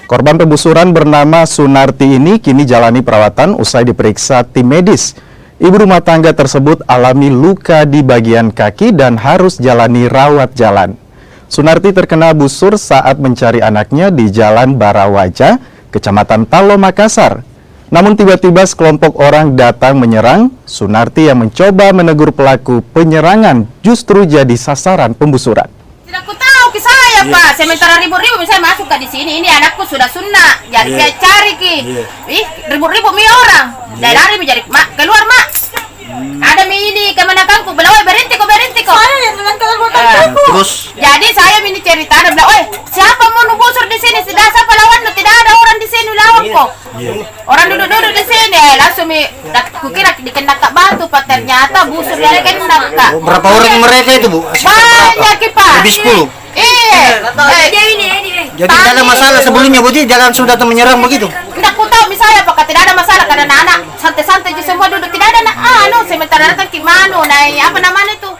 Korban pembusuran bernama Sunarti ini kini jalani perawatan usai diperiksa tim medis. Ibu rumah tangga tersebut alami luka di bagian kaki dan harus jalani rawat jalan. Sunarti terkena busur saat mencari anaknya di Jalan Barawaja, Kecamatan Talo, Makassar. Namun tiba-tiba sekelompok orang datang menyerang. Sunarti yang mencoba menegur pelaku penyerangan justru jadi sasaran pembusuran. Tidak aku tahu ke saya, Pak. Sementara ribu-ribu saya masuk ke di sini. Ini anakku sudah sunnah. Jadi saya cari ki. Ih, ribu-ribu mi orang. Dari menjadi mak keluar mak. Ada mi ini kemana kangku belawai berhenti kok. Saya yang menangkal Terus jadi saya ini cerita ada bilang, "Oi, siapa mau nubusur di sini? Sudah siapa lawan lu? Tidak ada orang di sini lawan kok." Orang duduk-duduk di sini, langsung kukira dikena kak batu, Pak. Ternyata busur dari kena kak. berapa orang mereka itu, Bu? Banyak ki, Pak. Lebih 10. Iya. Jadi tidak ada masalah sebelumnya, Bu, jalan sudah menyerang begitu. Tidak ku tahu misalnya apakah tidak ada masalah karena anak santai-santai semua duduk tidak ada sementara datang ki manu, apa namanya itu?